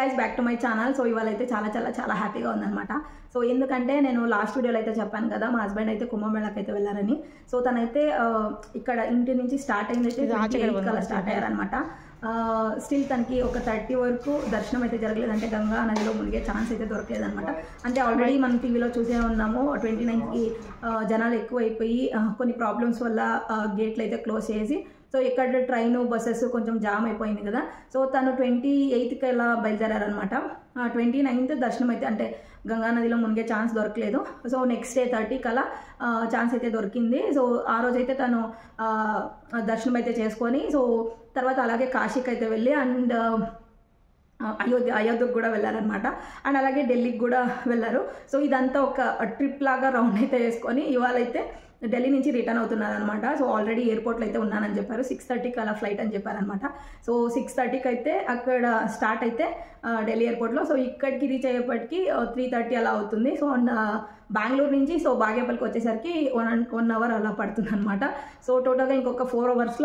Guys back to my channel. So ఇవాళ అయితే చాలా చాలా చాలా హ్యాపీగా ఉందన్నమాట. సో ఎందుకంటే నేను లాస్ట్ వీడియోలో అయితే చెప్పాను కదా, మా హస్బెండ్ అయితే కుంభమేళాకి అయితే వెళ్ళారని. సో తనైతే ఇక్కడ ఇంటి నుంచి స్టార్ట్ అయింది అయితే 28 కల్లా స్టార్ట్ అయ్యారనమాట. స్టిల్ తనకి ఒక 30 వరకు దర్శనం అయితే జరగలేదు, అంటే గంగా నదిలో మునిగే ఛాన్స్ అయితే దొరకలేదు అనమాట. అంటే ఆల్రెడీ మనం టీవీలో చూసే ఉన్నాము 29కి జనాలు ఎక్కువైపోయి కొన్ని ప్రాబ్లమ్స్ వల్ల గేట్లు అయితే క్లోజ్ చేసి, సో ఇక్కడ ట్రైన్ బస్సెస్ కొంచెం జామ్ అయిపోయింది కదా. సో తను 28కి ఇలా బయలుదేరారనమాట. 29th దర్శనం అయితే అంటే గంగా నదిలో మునిగే ఛాన్స్ దొరకలేదు. సో నెక్స్ట్ డే 30కి అలా ఛాన్స్ అయితే దొరికింది. సో ఆ రోజైతే తను దర్శనం అయితే చేసుకొని, సో తర్వాత అలాగే కాశీకి అయితే వెళ్ళి అండ్ అయోధ్యకు కూడా వెళ్ళారనమాట. అండ్ అలాగే ఢిల్లీకి కూడా వెళ్ళారు. సో ఇదంతా ఒక ట్రిప్ లాగా రౌండ్ అయితే వేసుకొని ఇవాళ అయితే ఢిల్లీ నుంచి రిటర్న్ అవుతున్నారనమాట. సో ఆల్రెడీ ఎయిర్పోర్ట్లో అయితే ఉన్నానని చెప్పారు. 6:30కి అలా ఫ్లైట్ అని చెప్పారనమాట. సో 6:30కి అయితే అక్కడ స్టార్ట్ అయితే ఢిల్లీ ఎయిర్పోర్ట్లో. సో ఇక్కడికి రీచ్ అయ్యేప్పటికి 3:30 అలా అవుతుంది. సో బెంగళూరు నుంచి సో బాగేపల్లికి వచ్చేసరికి 1 hour అలా పడుతుంది అనమాట. సో టోటల్గా ఇంకొక 4 hours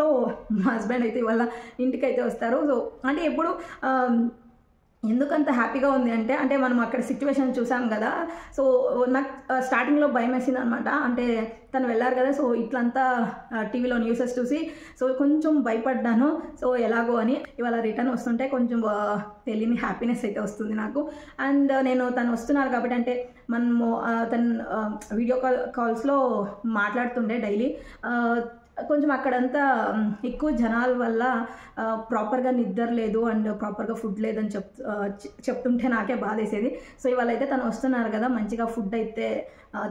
మా హస్బెండ్ అయితే ఇవాళ ఇంటికి అయితే వస్తారు. సో అంటే ఎప్పుడు ఎందుకంత హ్యాపీగా ఉంది అంటే మనం అక్కడ సిచ్యువేషన్ చూసాం కదా. సో నాకు స్టార్టింగ్లో భయం వేసింది అనమాట. అంటే తను వెళ్ళారు కదా, సో ఇట్లంతా టీవీలో న్యూసెస్ చూసి సో కొంచెం భయపడ్డాను. సో ఎలాగో అని ఇవాళ రిటర్న్ వస్తుంటే కొంచెం తెలియని హ్యాపీనెస్ అయితే వస్తుంది నాకు. అండ్ నేను తను వస్తున్నారు కాబట్టి అంటే మనము తను వీడియో కాల్స్లో మాట్లాడుతుండే డైలీ. కొంచెం అక్కడంతా ఎక్కువ జనాల వల్ల ప్రాపర్గా నిద్ర లేదు అండ్ ప్రాపర్గా ఫుడ్ లేదని చెప్తుంటే నాకే బాధేసేది. సో ఇవాళ అయితే తను వస్తున్నారు కదా, మంచిగా ఫుడ్ అయితే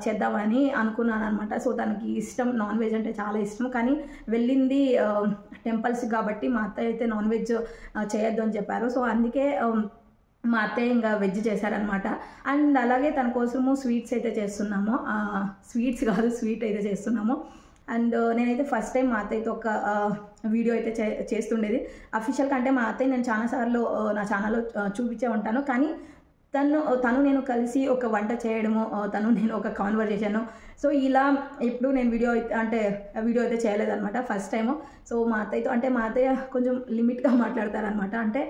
చేద్దామని అనుకున్నాను అనమాట. సో తనకి ఇష్టం, నాన్ వెజ్ అంటే చాలా ఇష్టం, కానీ వెళ్ళింది టెంపుల్స్ కాబట్టి మా అత్తయ్య అయితే నాన్ వెజ్ చేయొద్దు అని చెప్పారు. సో అందుకే మా అత్తయ్య ఇంకా వెజ్ చేశారనమాట. అండ్ అలాగే తన కోసము స్వీట్స్ అయితే చేస్తున్నాము. స్వీట్స్ కాదు, స్వీట్ అయితే చేస్తున్నాము. అండ్ నేనైతే ఫస్ట్ టైం మా అత్తయ్యతో ఒక వీడియో అయితే చేస్తుండేది అఫీషియల్గా. అంటే మా అత్తయ్య నేను చాలాసార్లు నా ఛానల్లో చూపించే ఉంటాను, కానీ తను నేను కలిసి ఒక వంట చేయడము, నేను ఒక కాన్వర్జేషను, సో ఇలా ఎప్పుడు నేను వీడియో అయితే చేయలేదన్నమాట, ఫస్ట్ టైము. సో మా అత్తయ్యతో అంటే మా అత్తయ్య కొంచెం లిమిట్గా మాట్లాడతారనమాట. అంటే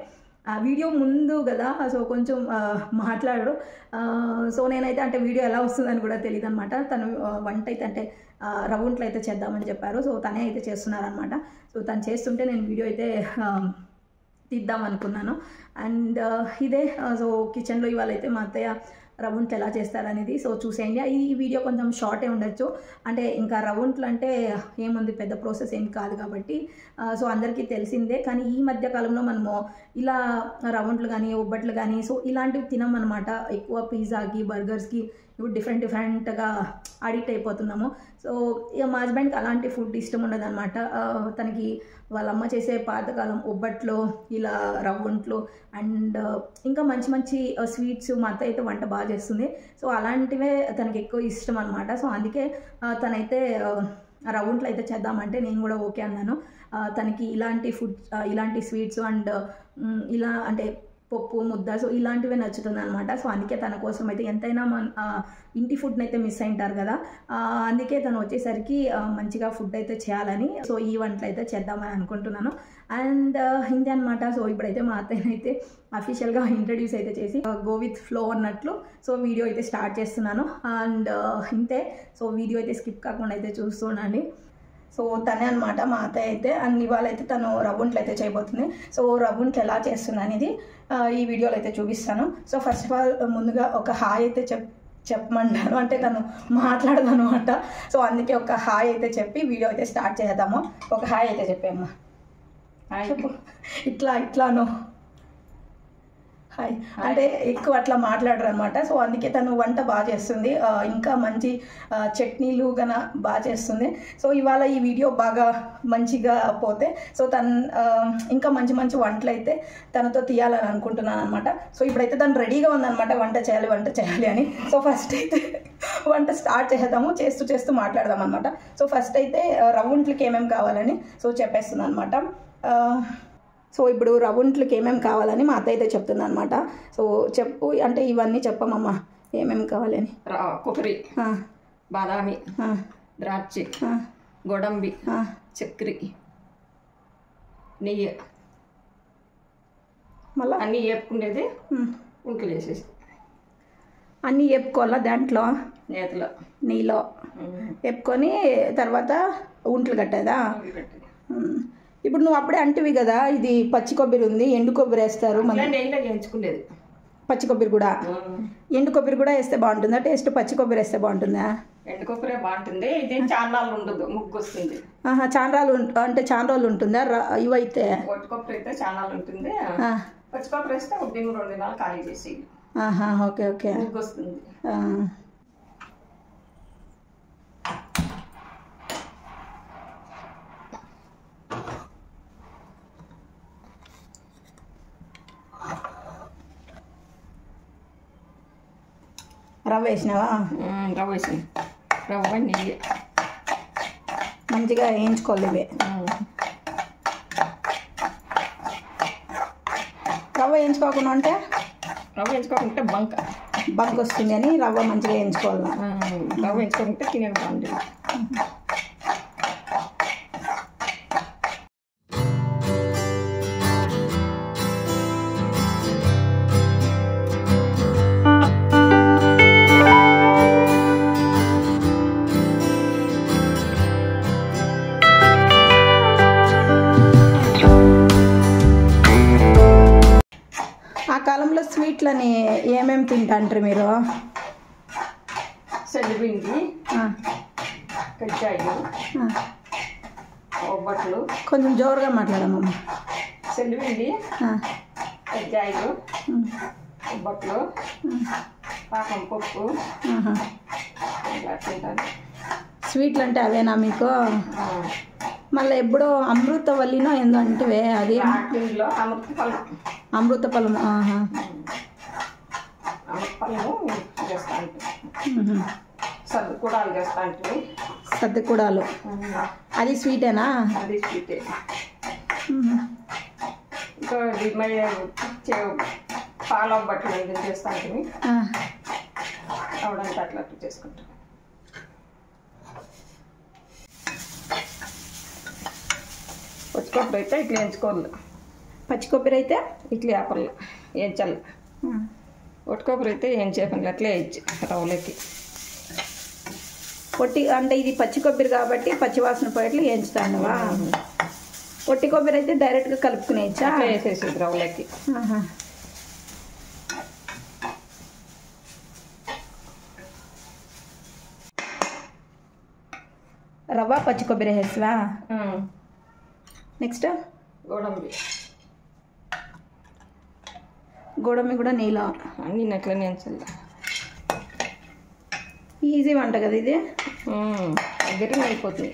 వీడియో ముందు కదా, సో కొంచెం మాట్లాడరు. సో నేనైతే అంటే వీడియో ఎలా వస్తుందని కూడా తెలియదు అనమాట. తను వంట అయితే అంటే రవ్వుంట్లు అయితే చేద్దామని చెప్పారు. సో తనే అయితే చేస్తున్నారనమాట. సో తను చేస్తుంటే నేను వీడియో అయితే తీద్దాం అనుకున్నాను. అండ్ ఇదే సో కిచెన్లో ఇవాళ అయితే మా అత్తయ్య రవ్వుంట్లు ఎలా చేస్తారనేది సో చూసేయండి. ఈ వీడియో కొంచెం షార్టే ఉండొచ్చు, అంటే ఇంకా రవ్వుంట్లు అంటే ఏముంది, పెద్ద ప్రాసెస్ ఏం కాదు కాబట్టి సో అందరికీ తెలిసిందే. కానీ ఈ మధ్య కాలంలో మనము ఇలా రవ్వుంట్లు కానీ ఒబ్బట్లు కానీ సో ఇలాంటివి తినమన్నమాట. ఎక్కువ పిజ్జాకి బర్గర్స్కి ఇప్పుడు డిఫరెంట్గా అడిక్ట్ అయిపోతున్నాము. సో ఇక మా హస్బెండ్కి అలాంటి ఫుడ్ ఇష్టం ఉండదు అనమాట. తనకి వాళ్ళ అమ్మ చేసే పాతకాలం ఒబ్బట్లు, ఇలా రవ్వుంట్లు అండ్ ఇంకా మంచి మంచి స్వీట్స్ మా అత్త అయితే వంట బాగా చేస్తుంది. సో అలాంటివే తనకి ఎక్కువ ఇష్టం అనమాట. సో అందుకే తనైతే రవ్వుంట్లు అయితే చేద్దామంటే నేను కూడా ఓకే అన్నాను. తనకి ఇలాంటి ఫుడ్, ఇలాంటి స్వీట్స్ అండ్ ఇలా అంటే పప్పు ముద్ద సో ఇలాంటివే నచ్చుతుంది అనమాట. సో అందుకే తన కోసం అయితే ఎంతైనా ఇంటి ఫుడ్ని అయితే మిస్ అయింటారు కదా, అందుకే తను వచ్చేసరికి మంచిగా ఫుడ్ అయితే చేయాలని సో ఈ వంటలు అయితే చేద్దామని అనుకుంటున్నాను. అండ్ ఇంతే అనమాట. సో ఇప్పుడైతే మా అత్తయ్యని అయితే అఫీషియల్గా ఇంట్రడ్యూస్ అయితే చేసి గో విత్ ఫ్లో అన్నట్లు సో వీడియో అయితే స్టార్ట్ చేస్తున్నాను. అండ్ ఇంతే. సో వీడియో అయితే స్కిప్ కాకుండా అయితే చూస్తుండండి. సో తనే అనమాట మా అత్తయ్య అయితే. అండ్ ఇవాళ అయితే తను రవ్వుంట్లు అయితే చేయబోతుంది. సో రవ్వుంట్లు ఎలా చేస్తుంది అనేది ఈ వీడియోలో అయితే చూపిస్తాను. సో ఫస్ట్ ఆఫ్ ఆల్ ముందుగా ఒక హాయ్ అయితే చెప్పమంటాను, అంటే తను మాట్లాడదు అనమాట. సో అందుకే ఒక హాయ్ అయితే చెప్పి వీడియో అయితే స్టార్ట్ చేద్దాము. ఒక హాయ్ అయితే చెప్పామ్మా. హాయ్ చెప్పు. ఇట్లాను హాయ్ అంటే ఎక్కువ అట్లా మాట్లాడరు అనమాట. సో అందుకే తను వంట బాగా చేస్తుంది, ఇంకా మంచి చట్నీలు గన బాగా చేస్తుంది. సో ఇవాళ ఈ వీడియో బాగా మంచిగా పోతే సో తను ఇంకా మంచి మంచి వంటలు అయితే తనతో తీయాలని అనుకుంటున్నాను అనమాట. సో ఇప్పుడైతే తను రెడీగా ఉందన్నమాట, వంట చేయాలి అని. సో ఫస్ట్ అయితే వంట స్టార్ట్ చేద్దాము, చేస్తూ మాట్లాడదాం అనమాట. సో ఫస్ట్ అయితే రవ్వుంట్లకి ఏమేమి కావాలని సో చెప్పేస్తుంది అనమాట. సో ఇప్పుడు రవ్వుంట్లకి ఏమేమి కావాలని మా అత్త అయితే చెప్తుంది అనమాట. సో చెప్పు అంటే ఇవన్నీ చెప్పమమ్మా ఏమేమి కావాలని. కొబ్బరి, బాదామి, ద్రాక్ష, గోడంబి, చక్కెర, నెయ్యి, మళ్ళీ అన్నీ వేపుకునేది ఉంటలు వేసేసి అన్నీ వేపుకోవాలా దాంట్లో నేతలో నెయ్యిలో వేపుకొని తర్వాత ఉంట్లు కట్టేదా. ఇప్పుడు నువ్వు అప్పుడే అంటివి కదా ఇది పచ్చి కొబ్బరి ఉంది, ఎండు కొబ్బరి వేస్తారు, నెయ్యిలో వేయించుకునేది. పచ్చి కొబ్బరి కూడా ఎండు కొబ్బరి కూడా వేస్తే బాగుంటుందా టేస్ట్? పచ్చి కొబ్బరి వేస్తే బాగుంటుందా? ఎండు కొబ్బరి బాగుంటుంది. ఇది చాన్నాళ్ళు ఉండదు, ముగ్గు వస్తుంది. చాండ్రాలు అంటే చాండ్రాలు ఉంటుందా ఇవైతే? ఒట్టి కొబ్బరి అయితే చాన్నాళ్ళు ఉంటుంది, పచ్చి కొబ్బరి వేస్తే 1 దినం 2 దినాలు ఖాళీ చేసి ఓకే ఓకే ముగ్గు వస్తుంది. రవ్వ వేసినావా? రవ్వ వేసి రవ్వ నెయ్యి మంచిగా వేయించుకోవాలి ఇవి. రవ్వ వేయించుకోకుండా ఉంటే బంక్ వస్తుంది అని రవ్వ మంచిగా వేయించుకోవాలి. రవ్వ వేయించుకుంటే తినే బాగుంటుంది. కాలంలో స్వీట్లని ఏమేమి తింటాంటారు మీరు? సెల్లిపిండి, కజ్జాయిలు, ఒబ్బట్లు. కొంచెం జోరుగా మాట్లాడమ్మా. సెల్లిపిండి, కజ్జాయిలు, ఒబ్బట్లు, పాకం పప్పు ఇలా తింటాను. స్వీట్లు అంటే అవేనా మీకు? మళ్ళీ ఎప్పుడో అమృతవల్లినో ఏందో అంటే అది అమృతఫలం చేస్తా ఉంటాను. సర్దుకూడాలు చేస్తా ఉంటాయి. సర్దుకూడాలు అది స్వీటేనా? అది స్వీటే. ఇంకా పాల బట్టలు అనేది చేస్తా ఉంటుంది. అవడానికి అట్లా చేసుకుంటాం. పచ్చి కొబ్బరి అయితే ఇట్లా వేయించుకోవాలి. పచ్చి కొబ్బరి అయితే ఇట్లా వేపలు వేయించాలి. ఒట్టి కొబ్బరి అయితే ఏం చేయకుండా అట్లా వేయచ్చు రవ్వలోకి. పొట్టి అంటే ఇది పచ్చి కొబ్బరి కాబట్టి పచ్చి వాసన పోయేట్లు వేయించుతాండవా? పొట్టి కొబ్బరి అయితే డైరెక్ట్గా కలుపుకునేయచ్చా? వేసేసేది రవ్వలోకి. రవ్వ పచ్చి కొబ్బరి వేసేవా? నెక్స్ట్ గోడమి కూడా నీళ్ళ అన్నీ అట్లనే వేయించాలి. ఈజీ వంట కదా ఇది. దగ్గరగా అయిపోతుంది.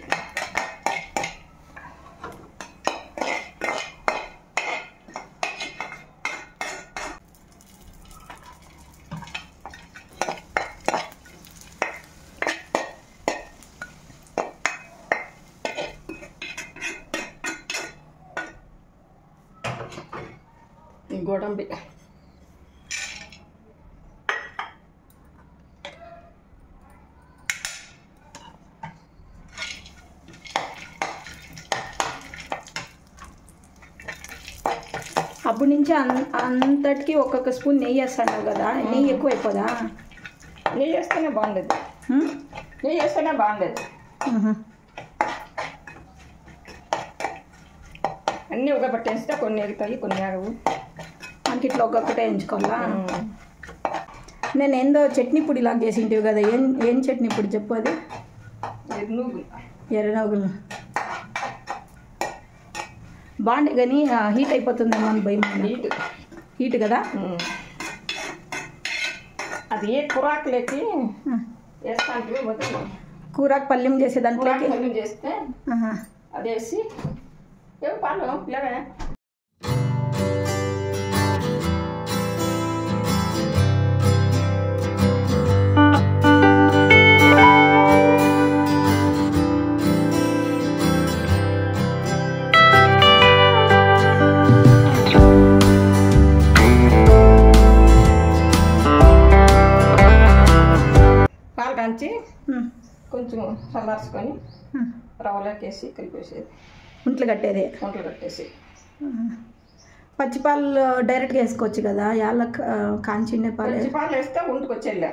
గోడంబి అప్పటి నుంచి అంతటికి ఒక్కొక్క స్పూన్ నెయ్యి వేస్తాను కదా. నెయ్యి ఎక్కువ అయిపోదా? నెయ్యి వేస్తేనే బాగుండేది. నెయ్యి వేస్తేనే బాగుండేది. అన్నీ ఒక పట్టేస్తే కొన్ని ఎగుతాయి, కొన్ని ఆగవు. మనకి ఇట్లా ఒక్కొక్కటే వేయించుకోవాలా? నేను ఏందో చట్నీ పొడి లాగా చేసింటివి కదా. ఏం చట్నీ పొడి చెప్పు? అది ఎర్రనూగులు బాగుండే కానీ హీట్ అయిపోతుందేమో అని భయం. హీట్ కదా అది. ఏ కూరాకులకి వేస్తా అంటే కూరాకు పల్లెం చేసే దాంట్లోకి పల్లెం చేస్తే అది వేసి పాలు పిల్లవే. పాలు కాంచి కొంచెం చల్లార్చుకొని రవ్వలోకి వేసి కలిపేసేది. ఒంట్లు కట్టేది. ఒంట్లు కట్టేసి పచ్చిపాలు డైరెక్ట్గా వేసుకోవచ్చు కదా, యాళ్ళకి కాంచిండే పాలు. పచ్చిపాలు వేస్తే ఉంటుకొచ్చేలే.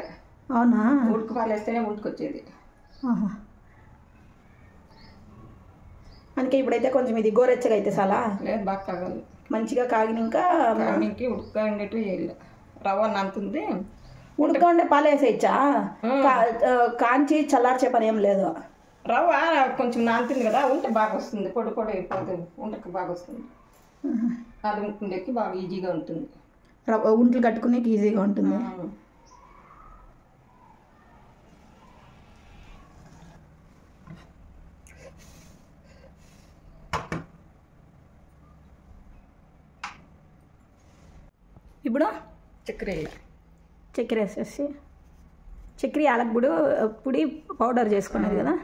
అవునా? ఉడుకు పాలు వేస్తేనే ఉంటుకొచ్చేది. అందుకే ఇప్పుడైతే కొంచెం ఇది గోరెచ్చగా అయితే చాలా లేదు, బాగా కాగాలి. మంచిగా కాగినాక కాగినకి ఉడుకుగా ఉండేట్టు చేయాలి. రవ్వ నంతుంది. ఉడుక ఉండే పాలు వేసేయచ్చా? కాంచి చల్లార్చే పని ఏం లేదు. రవ్వ కొంచెం నానుతుంది కదా, ఉంటే బాగా వస్తుంది. పొడి పొడి అయిపోతుంది, ఉంటకి బాగా వస్తుంది. అది ఉండేకి బాగా ఈజీగా ఉంటుంది. ఉంట్లు కట్టుకునే ఈజీగా ఉంటుంది. ఇప్పుడు చక్కెర వేసేసి చక్కెర యాలకుడు పొడి పౌడర్ చేసుకున్నది కదా.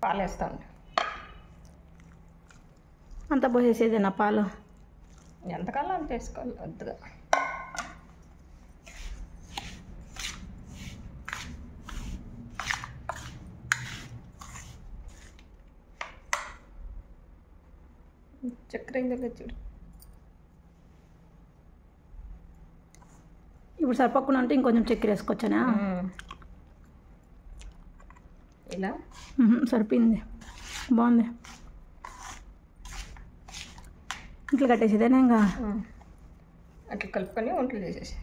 పాలు వేస్తాను. అంత పోసేసేదేనా పాలు? ఎంతకాలం అంత వేసుకోవాలి వద్దుగా. చక్కెర ఇందులో చూడు. ఇప్పుడు సరిపకుండా అంటే ఇంకొంచెం చక్కెర వేసుకోవచ్చనా? ఇలా సరిపోయింది, బాగుంది. ఇంట్లో కట్టేసేదేనా? ఇంకా అట్లా కలుపుకొని వంటలు చేసేసి.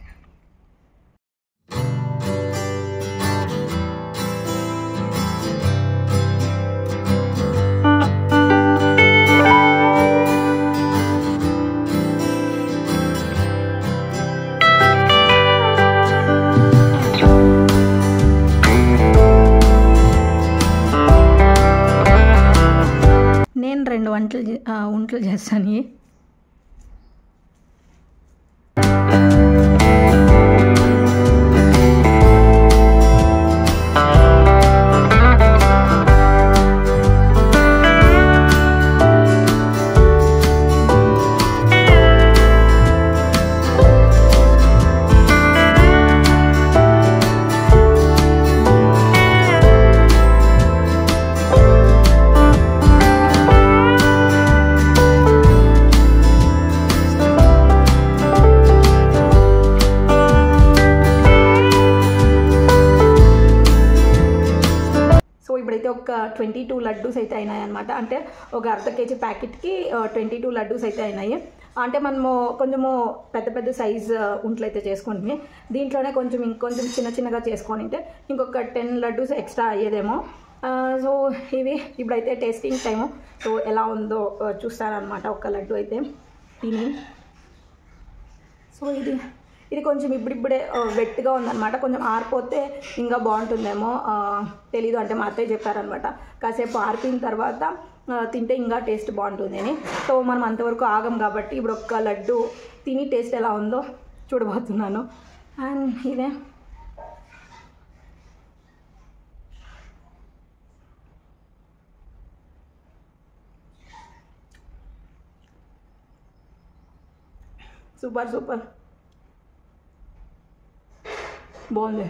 నేను 2 వంటలు చేస్తాను. ఇప్పుడైతే ఒక 22 లడ్డూస్ అయితే అయినాయి అనమాట. అంటే ఒక అర్ధ కేజీ ప్యాకెట్కి 22 లడ్డూస్ అయితే అయినాయి. అంటే మనము కొంచెము పెద్ద పెద్ద సైజు ఉంట్లు అయితే చేసుకుంటే దీంట్లోనే ఇంకొంచెం చిన్నగా చేసుకొని ఇంకొక 10 లడ్డూస్ ఎక్స్ట్రా అయ్యేదేమో. సో ఇవి ఇప్పుడైతే టేస్టింగ్ టైము. సో ఎలా ఉందో చూస్తారనమాట ఒక లడ్డు అయితే తిని. సో ఇది కొంచెం ఇప్పుడిప్పుడే వెట్గా ఉందన్నమాట. కొంచెం ఆరిపోతే ఇంకా బాగుంటుందేమో తెలీదు. అంటే మా అత్తయ్య చెప్పారనమాట, కాసేపు ఆరిపోయిన తర్వాత తింటే ఇంకా టేస్ట్ బాగుంటుంది అని. సో మనం అంతవరకు ఆగం కాబట్టి ఇప్పుడు ఒక లడ్డు తిని టేస్ట్ ఎలా ఉందో చూడబోతున్నాను. అండ్ ఇదే సూపర్ బాగుంది.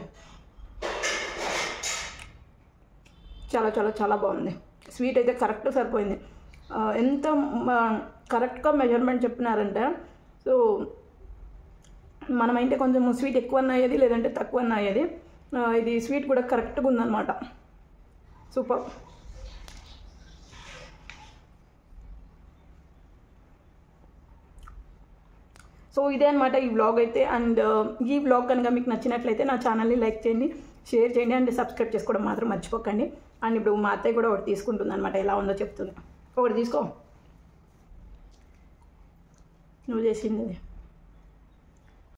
చాలా బాగుంది. స్వీట్ అయితే కరెక్ట్ సరిపోయింది. ఎంత కరెక్ట్గా మెజర్మెంట్ చెప్పినారంటే, సో మనమైతే కొంచెం స్వీట్ ఎక్కువ అయ్యేది లేదంటే తక్కువ అయ్యేది. ఇది స్వీట్ కూడా కరెక్ట్గా ఉందన్నమాట. సూపర్. సో ఇదే అనమాట ఈ వ్లాగ్ అయితే. అండ్ ఈ వ్లాగ్ కనుక మీకు నచ్చినట్లయితే నా ఛానల్ని లైక్ చేయండి, షేర్ చేయండి అండ్ సబ్స్క్రైబ్ చేసుకోవడం మాత్రం మర్చిపోకండి. అండ్ ఇప్పుడు మా అత్తయ్య కూడా ఒకటి తీసుకుంటుంది అనమాట, ఎలా ఉందో చెప్తుంది. ఒకటి తీసుకో, నువ్వు చేసింది.